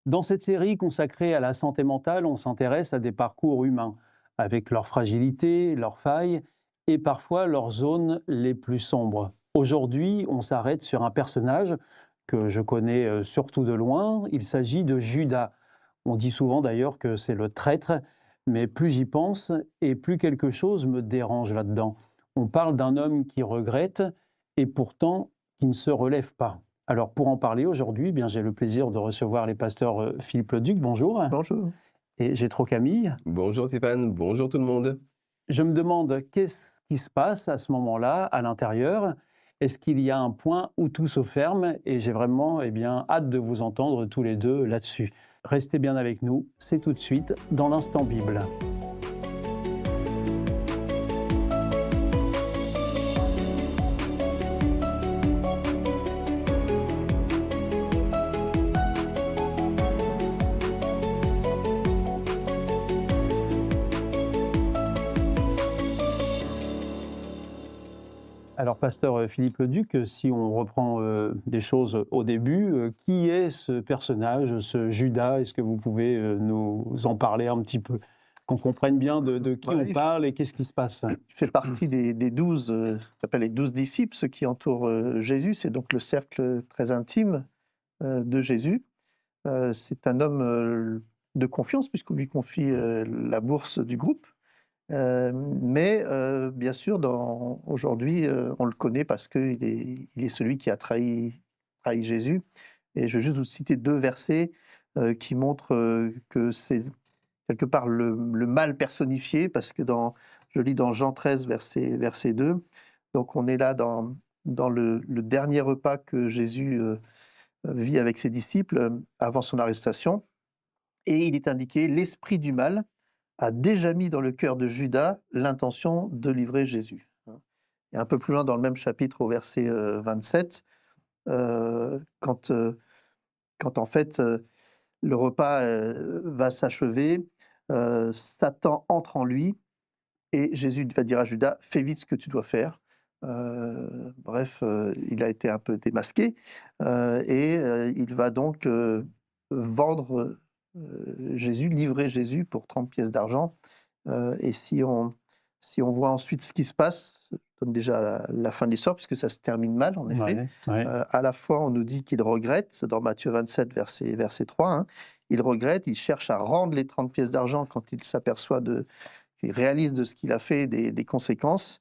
Dans cette série consacrée à la santé mentale, on s'intéresse à des parcours humains, avec leurs fragilités, leurs failles et parfois leurs zones les plus sombres. Aujourd'hui, on s'arrête sur un personnage que je connais surtout de loin. Il s'agit de Judas. On dit souvent d'ailleurs que c'est le traître, mais plus j'y pense et plus quelque chose me dérange là-dedans. On parle d'un homme qui regrette et pourtant qui ne se relève pas. Alors pour en parler aujourd'hui, bien j'ai le plaisir de recevoir les pasteurs Philippe Leduc, bonjour, Bonjour. et Gétro Camille. Bonjour Stéphane, bonjour tout le monde. Je me demande qu'est-ce qui se passe à ce moment-là, à l'intérieur. Est-ce qu'il y a un point où tout se ferme? Et j'ai vraiment hâte de vous entendre tous les deux là-dessus. Restez bien avec nous, c'est tout de suite dans l'Instant Bible. Alors, pasteur Philippe Leduc, si on reprend des choses au début, qui est ce personnage, ce Judas? Est-ce que vous pouvez nous en parler un petit peu? Qu'on comprenne bien de qui on Ouais, parle et qu'est-ce qui se passe? il fait partie des 12, qu'on appelle les 12 disciples, ceux qui entourent Jésus. C'est donc le cercle très intime de Jésus. C'est un homme de confiance, puisqu'on lui confie la bourse du groupe. Mais bien sûr, aujourd'hui, on le connaît parce qu'il est celui qui a trahi Jésus. Et je vais juste vous citer deux versets qui montrent que c'est quelque part le mal personnifié, parce que je lis dans Jean 13, verset 2, donc on est là dans le dernier repas que Jésus vit avec ses disciples avant son arrestation, et il est indiqué: «L'esprit du mal a déjà mis dans le cœur de Judas l'intention de livrer Jésus». Et un peu plus loin dans le même chapitre, au verset 27, quand en fait le repas va s'achever, Satan entre en lui et Jésus va dire à Judas: «Fais vite ce que tu dois faire». Bref, il a été un peu démasqué, et il va donc vendre Jésus, livrer Jésus pour 30 pièces d'argent. Et si on voit ensuite ce qui se passe, ça donne déjà la fin de l'histoire, puisque ça se termine mal, en effet. Ouais, ouais. À la fois, on nous dit qu'il regrette, dans Matthieu 27, verset 3, hein. Il regrette, il cherche à rendre les 30 pièces d'argent quand il s'aperçoit il réalise de ce qu'il a fait, des conséquences.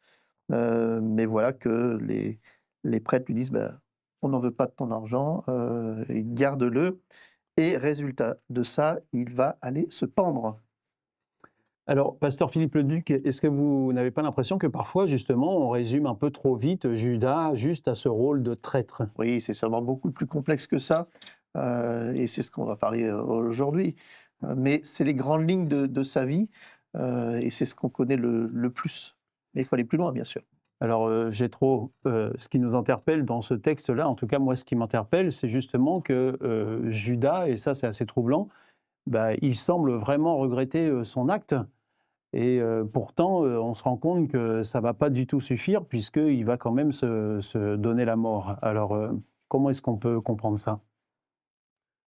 Mais voilà que les prêtres lui disent: «Ben, on n'en veut pas de ton argent, garde-le». Et résultat de ça, il va aller se pendre. Alors, pasteur Philippe Leduc, est-ce que vous n'avez pas l'impression que parfois, justement, on résume un peu trop vite Judas juste à ce rôle de traître? Oui, c'est sûrement beaucoup plus complexe que ça, et c'est ce qu'on va parler aujourd'hui. Mais c'est les grandes lignes de sa vie, et c'est ce qu'on connaît le plus. Mais il faut aller plus loin, bien sûr. Alors, Gétro, ce qui nous interpelle dans ce texte-là, en tout cas moi ce qui m'interpelle, c'est justement que Judas, et ça c'est assez troublant, bah, il semble vraiment regretter son acte. Et pourtant, on se rend compte que ça ne va pas du tout suffire, puisqu'il va quand même se donner la mort. Alors, comment est-ce qu'on peut comprendre ça?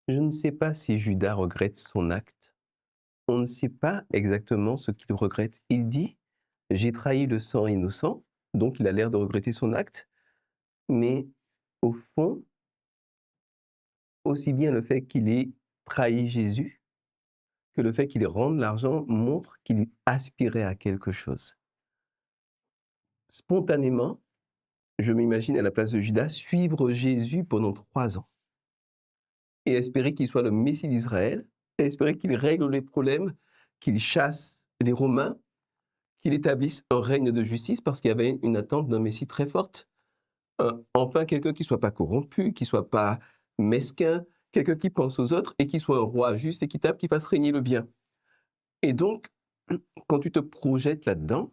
Je ne sais pas si Judas regrette son acte. On ne sait pas exactement ce qu'il regrette. Il dit: «J'ai trahi le sang innocent», donc il a l'air de regretter son acte, mais au fond, aussi bien le fait qu'il ait trahi Jésus que le fait qu'il ait rendu l'argent montre qu'il aspirait à quelque chose. Spontanément, je m'imagine à la place de Judas suivre Jésus pendant 3 ans et espérer qu'il soit le Messie d'Israël, et espérer qu'il règle les problèmes, qu'il chasse les Romains, qu'il établisse un règne de justice, parce qu'il y avait une attente d'un Messie très forte. Enfin, quelqu'un qui ne soit pas corrompu, qui ne soit pas mesquin, quelqu'un qui pense aux autres et qui soit un roi juste, équitable, qui fasse régner le bien. Et donc, quand tu te projettes là-dedans,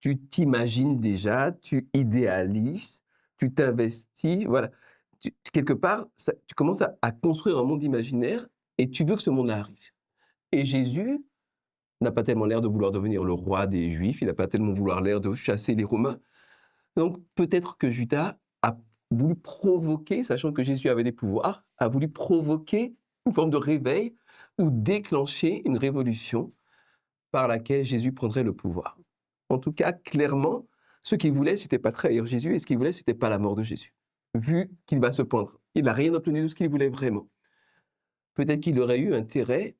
tu t'imagines déjà, tu idéalises, tu t'investis, voilà. Quelque part, tu commences à construire un monde imaginaire et tu veux que ce monde-là arrive. Et Jésus n'a pas tellement l'air de vouloir devenir le roi des Juifs, il n'a pas tellement l'air de chasser les Romains. Donc peut-être que Judas a voulu provoquer, sachant que Jésus avait des pouvoirs, a voulu provoquer une forme de réveil ou déclencher une révolution par laquelle Jésus prendrait le pouvoir. En tout cas, clairement, ce qu'il voulait, c'était pas trahir Jésus, et ce qu'il voulait, c'était pas la mort de Jésus. Vu qu'il va se pendre, il n'a rien obtenu de ce qu'il voulait vraiment. Peut-être qu'il aurait eu intérêt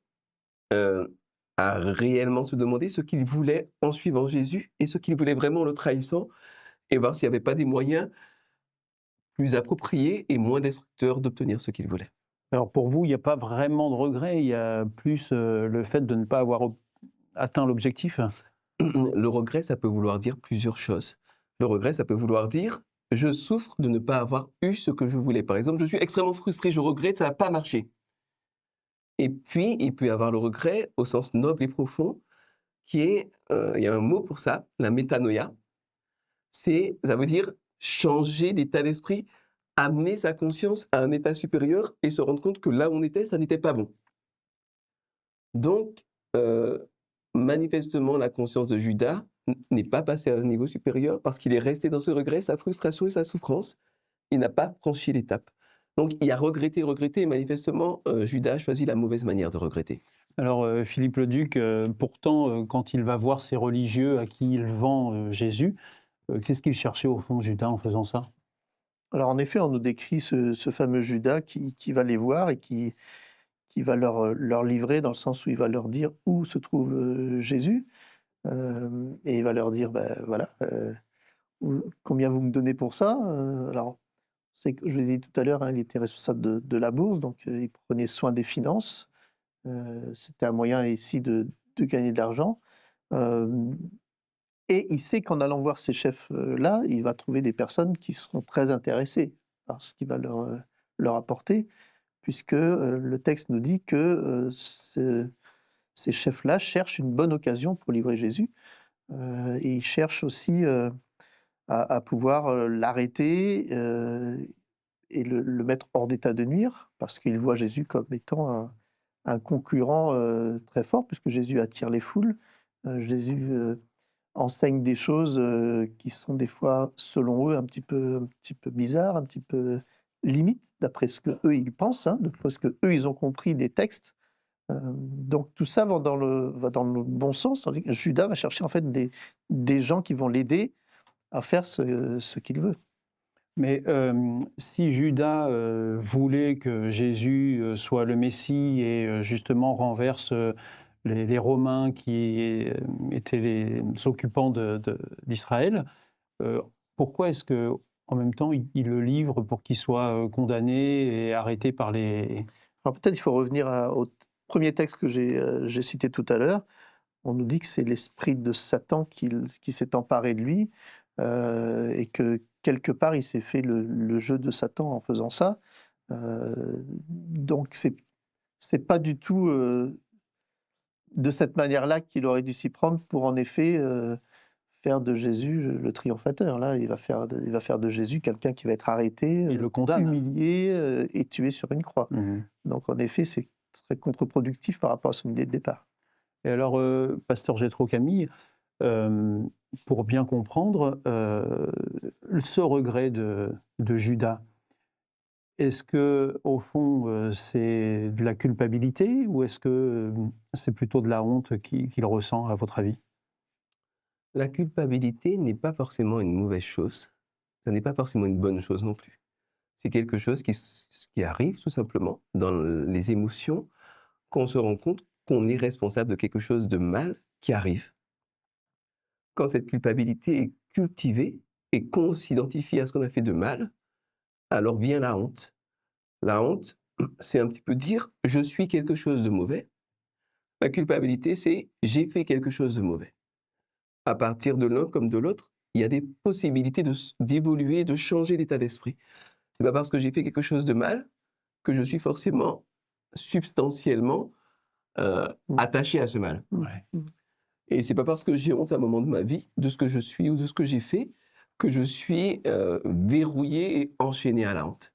à réellement se demander ce qu'il voulait en suivant Jésus et ce qu'il voulait vraiment en le trahissant, et voir s'il n'y avait pas des moyens plus appropriés et moins destructeurs d'obtenir ce qu'il voulait. Alors pour vous, il n'y a pas vraiment de regret, il y a plus le fait de ne pas avoir atteint l'objectif? Le regret, ça peut vouloir dire plusieurs choses. Le regret, ça peut vouloir dire je souffre de ne pas avoir eu ce que je voulais. Par exemple, je suis extrêmement frustré, je regrette, ça n'a pas marché. Et puis, il peut y avoir le regret au sens noble et profond, qui est, il y a un mot pour ça, la métanoïa. Ça veut dire changer d'état d'esprit, amener sa conscience à un état supérieur et se rendre compte que là où on était, ça n'était pas bon. Donc, manifestement, la conscience de Judas n'est pas passée à un niveau supérieur parce qu'il est resté dans ce regret, sa frustration et sa souffrance. Il n'a pas franchi l'étape. Donc, il a regretté, et manifestement, Judas a choisi la mauvaise manière de regretter. Alors Philippe Leduc, pourtant, quand il va voir ces religieux à qui il vend Jésus, qu'est-ce qu'il cherchait au fond, Judas, en faisant ça? Alors en effet, on nous décrit ce fameux Judas qui va les voir et qui va leur livrer dans le sens où il va leur dire où se trouve Jésus. Et il va leur dire, ben voilà, combien vous me donnez pour ça? Alors, c'est que je l'ai dit tout à l'heure, hein, il était responsable de la bourse, donc il prenait soin des finances. C'était un moyen ici de gagner de l'argent. Et il sait qu'en allant voir ces chefs-là, il va trouver des personnes qui seront très intéressées par ce qu'il va leur apporter, puisque le texte nous dit que ces chefs-là cherchent une bonne occasion pour livrer Jésus. Et ils cherchent aussi à pouvoir l'arrêter et le mettre hors d'état de nuire, parce qu'ils voient Jésus comme étant un concurrent très fort, puisque Jésus attire les foules. Jésus enseigne des choses qui sont des fois, selon eux, un petit peu bizarres, un petit peu limites, d'après ce qu'eux ils pensent, hein, d'après ce qu'eux ils ont compris des textes. Donc tout ça va dans le bon sens, tandis que Judas va chercher en fait des gens qui vont l'aider à faire ce qu'il veut. Mais si Judas voulait que Jésus soit le Messie et justement renverse les Romains qui étaient les occupants d'Israël, euh, pourquoi est-ce que en même temps il le livre pour qu'il soit condamné et arrêté par les... Alors peut-être il faut revenir au premier texte que j'ai cité tout à l'heure. On nous dit que c'est l'esprit de Satan qui s'est emparé de lui et que quelque part il s'est fait le jeu de Satan en faisant ça. Donc c'est pas du tout de cette manière-là qu'il aurait dû s'y prendre pour en effet faire de Jésus le triomphateur. Là, il va faire de Jésus quelqu'un qui va être arrêté, Il le condamne. humilié et tué sur une croix. Mhm. Donc en effet, c'est très contre-productif par rapport à son idée de départ. Et alors, pasteur Gétro Camille, pour bien comprendre ce regret de Judas, est-ce que au fond c'est de la culpabilité ou est-ce que c'est plutôt de la honte qu'il ressent, à votre avis? La culpabilité n'est pas forcément une mauvaise chose. Ça n'est pas forcément une bonne chose non plus. C'est quelque chose qui arrive tout simplement dans les émotions, quand on se rend compte qu'on est responsable de quelque chose de mal qui arrive. Quand cette culpabilité est cultivée et qu'on s'identifie à ce qu'on a fait de mal, alors vient la honte. La honte, c'est un petit peu dire « je suis quelque chose de mauvais ». La culpabilité, c'est « j'ai fait quelque chose de mauvais ». À partir de l'un comme de l'autre, il y a des possibilités d'évoluer, de changer d'état d'esprit. C'est pas parce que j'ai fait quelque chose de mal que je suis forcément substantiellement attaché à ce mal. Ouais. Et c'est pas parce que j'ai honte à un moment de ma vie de ce que je suis ou de ce que j'ai fait que je suis verrouillé et enchaîné à la honte.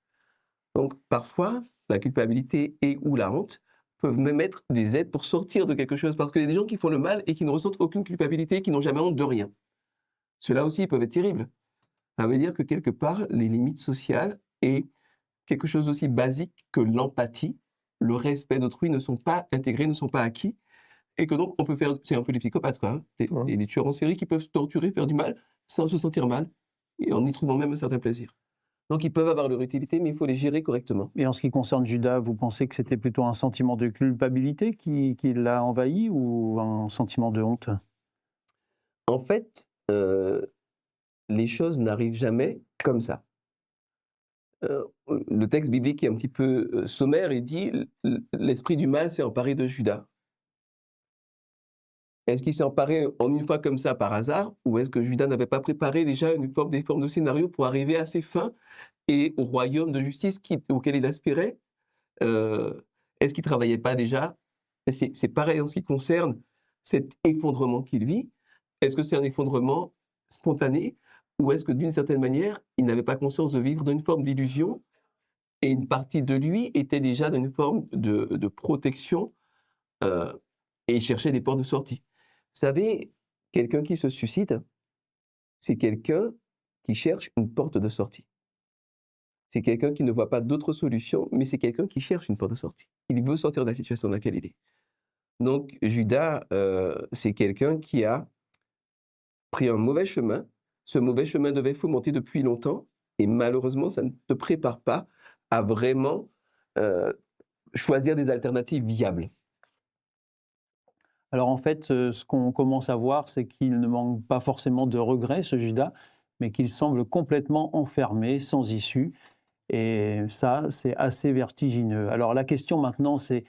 Donc parfois, la culpabilité et ou la honte peuvent même être des aides pour sortir de quelque chose, parce qu'il y a des gens qui font le mal et qui ne ressentent aucune culpabilité, qui n'ont jamais honte de rien. Ceux-là aussi peuvent être terribles. Ça veut dire que quelque part, les limites sociales et quelque chose aussi basique que l'empathie, le respect d'autrui ne sont pas intégrés, ne sont pas acquis, et que donc on peut faire, c'est un peu les psychopathes quoi, hein, Ouais. les tueurs en série qui peuvent torturer, faire du mal sans se sentir mal, et en y trouvant même un certain plaisir. Donc ils peuvent avoir leur utilité, mais il faut les gérer correctement. Et en ce qui concerne Judas, vous pensez que c'était plutôt un sentiment de culpabilité qui l'a envahi ou un sentiment de honte? En fait, les choses n'arrivent jamais comme ça. Le texte biblique est un petit peu sommaire et dit l'esprit du mal s'est emparé de Judas. Est-ce qu'il s'est emparé en une fois comme ça par hasard, ou est-ce que Judas n'avait pas préparé déjà des formes de scénario pour arriver à ses fins et au royaume de justice auquel il aspirait? Est-ce qu'il ne travaillait pas déjà? C'est pareil en ce qui concerne cet effondrement qu'il vit. Est-ce que c'est un effondrement spontané, ou est-ce que d'une certaine manière, il n'avait pas conscience de vivre dans une forme d'illusion et une partie de lui était déjà dans une forme de protection euh, et il cherchait des portes de sortie? Vous savez, quelqu'un qui se suicide, c'est quelqu'un qui cherche une porte de sortie. C'est quelqu'un qui ne voit pas d'autre solution, mais c'est quelqu'un qui cherche une porte de sortie. Il veut sortir de la situation dans laquelle il est. Donc Judas, c'est quelqu'un qui a pris un mauvais chemin. Ce mauvais chemin devait fomenter depuis longtemps, et malheureusement, ça ne te prépare pas à vraiment choisir des alternatives viables. Alors en fait, ce qu'on commence à voir, c'est qu'il ne manque pas forcément de regrets, ce Judas, mais qu'il semble complètement enfermé, sans issue. Et ça, c'est assez vertigineux. Alors la question maintenant, c'est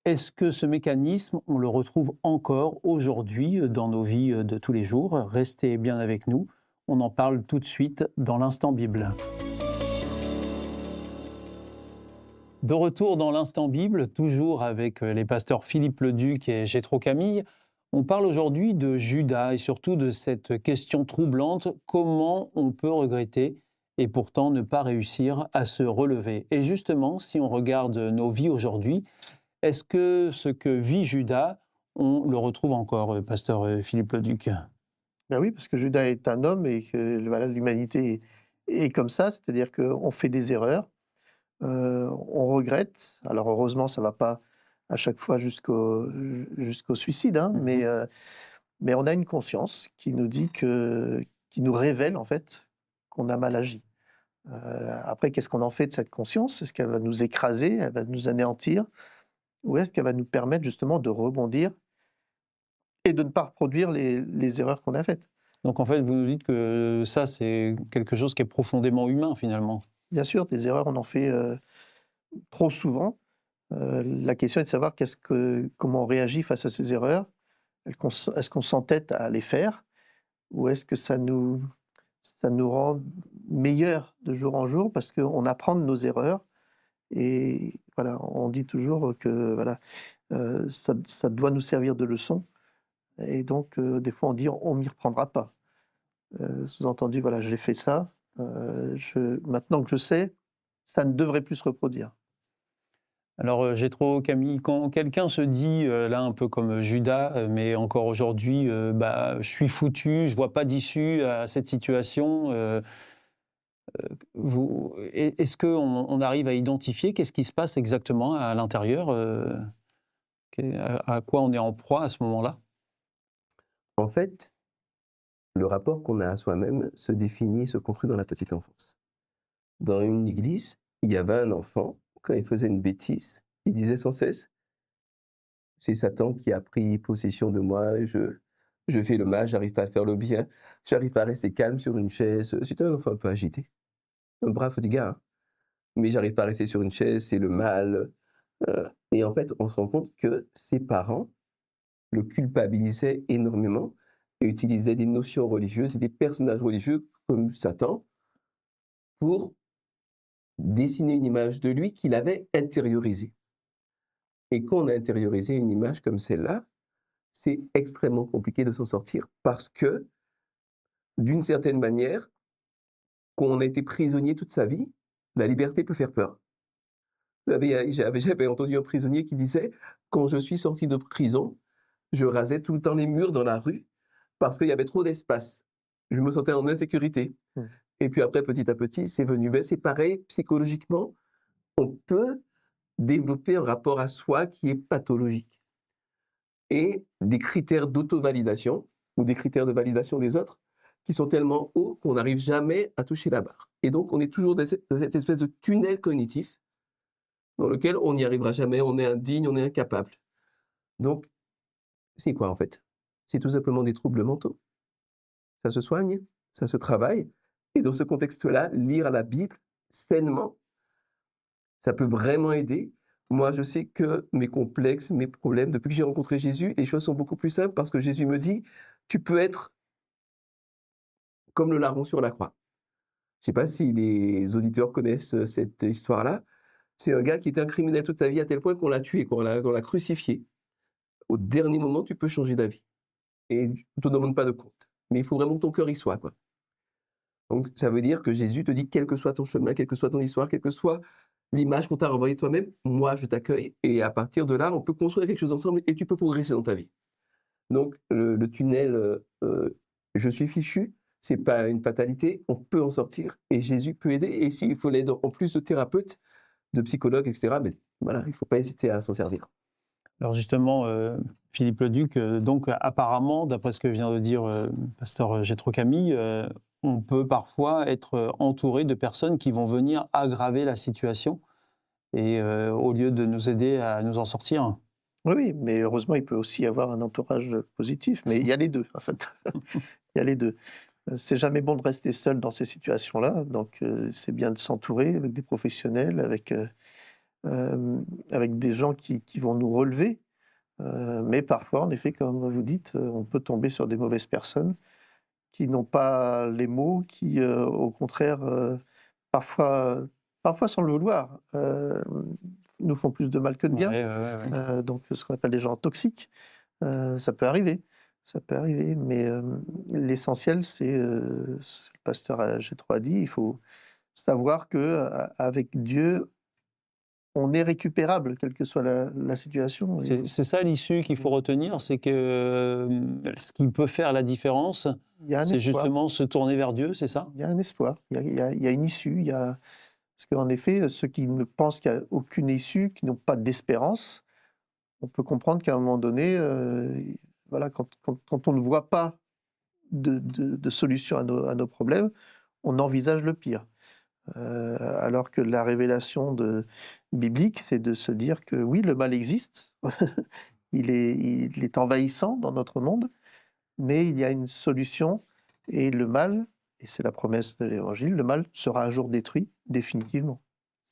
est-ce que ce mécanisme, on le retrouve encore aujourd'hui dans nos vies de tous les jours? Restez bien avec nous. On en parle tout de suite dans l'Instant Bible. De retour dans l'Instant Bible, toujours avec les pasteurs Philippe Leduc et Jétro Camille, on parle aujourd'hui de Judas et surtout de cette question troublante, comment on peut regretter et pourtant ne pas réussir à se relever. Et justement, si on regarde nos vies aujourd'hui, est-ce que ce que vit Judas, on le retrouve encore, pasteur Philippe Leduc? Ben oui, parce que Judas est un homme et que voilà, l'humanité est comme ça, c'est-à-dire qu'on fait des erreurs, on regrette. Alors heureusement, ça ne va pas à chaque fois jusqu'au suicide, hein, mais on a une conscience qui nous dit qui nous révèle en fait qu'on a mal agi. Après, qu'est-ce qu'on en fait de cette conscience? Est-ce qu'elle va nous écraser, elle va nous anéantir, ou est-ce qu'elle va nous permettre justement de rebondir et de ne pas reproduire les erreurs qu'on a faites? Donc en fait, vous nous dites que ça, c'est quelque chose qui est profondément humain finalement. Bien sûr, des erreurs, on en fait trop souvent. La question est de savoir comment on réagit face à ces erreurs. Est-ce qu'on s'entête à les faire, ou est-ce que ça nous rend meilleurs de jour en jour parce qu'on apprend de nos erreurs? Et voilà, on dit toujours que voilà, ça doit nous servir de leçon. Et donc, des fois, on dit on m'y reprendra pas. Sous-entendu, voilà, j'ai fait ça. Maintenant que je sais, ça ne devrait plus se reproduire. Alors, Jétro, Camille, quand quelqu'un se dit, là, un peu comme Judas, mais encore aujourd'hui, bah, je suis foutu, je vois pas d'issue à cette situation, est-ce qu'on arrive à identifier qu'est-ce qui se passe exactement à l'intérieur, à quoi on est en proie à ce moment-là? En fait, le rapport qu'on a à soi-même se définit et se construit dans la petite enfance. Dans une église, il y avait un enfant, quand il faisait une bêtise, il disait sans cesse: c'est Satan qui a pris possession de moi, je fais le mal, j'arrive pas à faire le bien, j'arrive pas à rester calme sur une chaise. C'était un enfant un peu agité, un brave petit gars, hein, mais j'arrive pas à rester sur une chaise, c'est le mal. Et en fait, on se rend compte que ses parents le culpabilisaient énormément et utilisaient des notions religieuses et des personnages religieux comme Satan pour dessiner une image de lui qu'il avait intériorisée. Et quand on a intériorisé une image comme celle-là, c'est extrêmement compliqué de s'en sortir parce que, d'une certaine manière, quand on a été prisonnier toute sa vie, la liberté peut faire peur. J'avais entendu un prisonnier qui disait: quand je suis sorti de prison, je rasais tout le temps les murs dans la rue parce qu'il y avait trop d'espace. Je me sentais en insécurité. Mmh. Et puis après, petit à petit, c'est venu. Ben, c'est pareil, psychologiquement, on peut développer un rapport à soi qui est pathologique. Et des critères d'auto-validation ou des critères de validation des autres qui sont tellement hauts qu'on n'arrive jamais à toucher la barre. Et donc, on est toujours dans cette espèce de tunnel cognitif dans lequel on n'y arrivera jamais, on est indigne, on est incapable. Donc, c'est quoi en fait? C'est tout simplement des troubles mentaux. Ça se soigne, ça se travaille. Et dans ce contexte-là, lire la Bible sainement, ça peut vraiment aider. Moi, je sais que mes complexes, mes problèmes, depuis que j'ai rencontré Jésus, les choses sont beaucoup plus simples parce que Jésus me dit, tu peux être comme le larron sur la croix. Je ne sais pas si les auditeurs connaissent cette histoire-là. C'est un gars qui était un criminel toute sa vie à tel point qu'on l'a tué, qu'on l'a crucifié. Au dernier moment, tu peux changer d'avis. Et tu ne te demandes pas de compte. Mais il faut vraiment que ton cœur y soit, quoi. Donc, ça veut dire que Jésus te dit, quel que soit ton chemin, quelle que soit ton histoire, quelle que soit l'image qu'on t'a renvoyée toi-même, moi, je t'accueille. Et à partir de là, on peut construire quelque chose ensemble et tu peux progresser dans ta vie. Donc, le tunnel, je suis fichu, c'est pas une fatalité, on peut en sortir et Jésus peut aider. Et s'il faut l'aide en plus de thérapeutes, de psychologues, etc., ben, voilà, il ne faut pas hésiter à s'en servir. Alors justement, Philippe Leduc, donc apparemment, d'après ce que vient de dire pasteur Gétro Camille, on peut parfois être entouré de personnes qui vont venir aggraver la situation et au lieu de nous aider à nous en sortir. Oui, oui, mais heureusement, il peut aussi y avoir un entourage positif. Mais il y a les deux, en fait. Il y a les deux. C'est jamais bon de rester seul dans ces situations-là. Donc, c'est bien de s'entourer avec des professionnels, avec des gens qui vont nous relever. Mais parfois, en effet, comme vous dites, on peut tomber sur des mauvaises personnes qui n'ont pas les mots, qui, au contraire, parfois, parfois sans le vouloir, nous font plus de mal que de bien. Ouais. Donc, ce qu'on appelle des gens toxiques. Ça peut arriver, ça peut arriver, mais l'essentiel, c'est, ce que le pasteur Gétro a dit, il faut savoir qu'avec Dieu, on est récupérable, quelle que soit la situation. C'est ça l'issue qu'il faut retenir, c'est que ce qui peut faire la différence, Il y a un c'est espoir. justement se tourner vers Dieu, c'est ça? Il y a un espoir, il y a une issue, parce qu'en effet, ceux qui ne pensent qu'il n'y a aucune issue, qui n'ont pas d'espérance, on peut comprendre qu'à un moment donné, voilà, quand on ne voit pas de solution à nos problèmes, on envisage le pire. Alors que la révélation biblique, c'est de se dire que oui, le mal existe, il est envahissant dans notre monde, mais il y a une solution et le mal, et c'est la promesse de l'Évangile, le mal sera un jour détruit définitivement.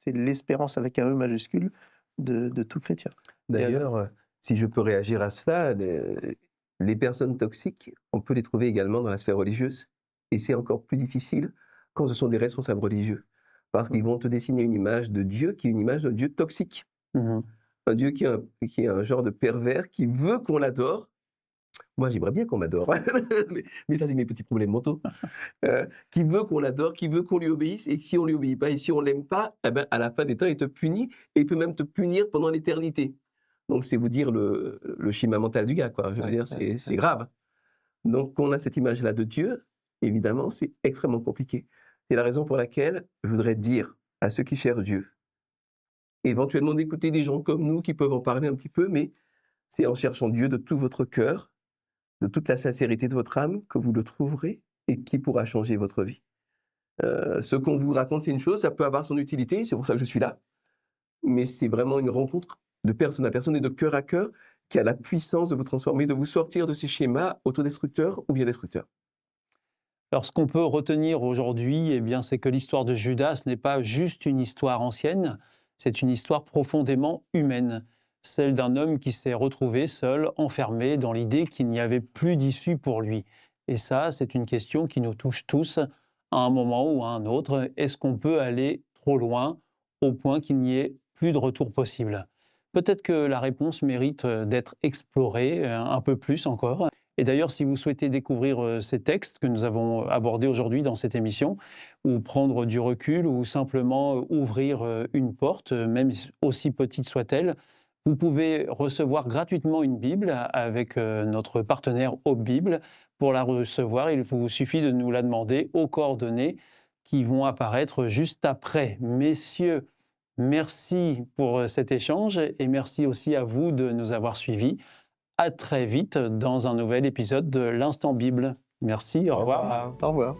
C'est l'espérance avec un E majuscule de tout chrétien. D'ailleurs, si je peux réagir à cela, les personnes toxiques, on peut les trouver également dans la sphère religieuse. Et c'est encore plus difficile quand ce sont des responsables religieux. Parce qu'ils vont te dessiner une image de Dieu qui est une image d'un Dieu toxique. Mhm. Un Dieu qui est un genre de pervers, qui veut qu'on l'adore. Moi, j'aimerais bien qu'on m'adore. mais ça, c'est mes petits problèmes mentaux. Qui veut qu'on l'adore, qui veut qu'on lui obéisse. Et si on lui obéit pas, et si on l'aime pas, eh ben, à la fin des temps, il te punit. Et il peut même te punir pendant l'éternité. Donc, c'est vous dire le schéma mental du gars, quoi. Je veux dire, c'est grave. Donc, quand on a cette image-là de Dieu, évidemment, c'est extrêmement compliqué. C'est la raison pour laquelle je voudrais dire à ceux qui cherchent Dieu, éventuellement d'écouter des gens comme nous qui peuvent en parler un petit peu, mais c'est en cherchant Dieu de tout votre cœur, de toute la sincérité de votre âme, que vous le trouverez et qui pourra changer votre vie. Ce qu'on vous raconte, c'est une chose, ça peut avoir son utilité, c'est pour ça que je suis là, mais c'est vraiment une rencontre de personne à personne et de cœur à cœur qui a la puissance de vous transformer, de vous sortir de ces schémas autodestructeurs ou bien destructeurs. Alors, ce qu'on peut retenir aujourd'hui, eh bien, c'est que l'histoire de Judas n'est pas juste une histoire ancienne, c'est une histoire profondément humaine, celle d'un homme qui s'est retrouvé seul, enfermé dans l'idée qu'il n'y avait plus d'issue pour lui. Et ça, c'est une question qui nous touche tous à un moment ou à un autre. Est-ce qu'on peut aller trop loin au point qu'il n'y ait plus de retour possible? Peut-être que la réponse mérite d'être explorée un peu plus encore. Et d'ailleurs, si vous souhaitez découvrir ces textes que nous avons abordés aujourd'hui dans cette émission, ou prendre du recul, ou simplement ouvrir une porte, même aussi petite soit-elle, vous pouvez recevoir gratuitement une Bible avec notre partenaire Hope Bible. Pour la recevoir, il vous suffit de nous la demander aux coordonnées qui vont apparaître juste après. Messieurs, merci pour cet échange et merci aussi à vous de nous avoir suivis. À très vite dans un nouvel épisode de l'Instant Bible. Merci, au revoir. Au revoir.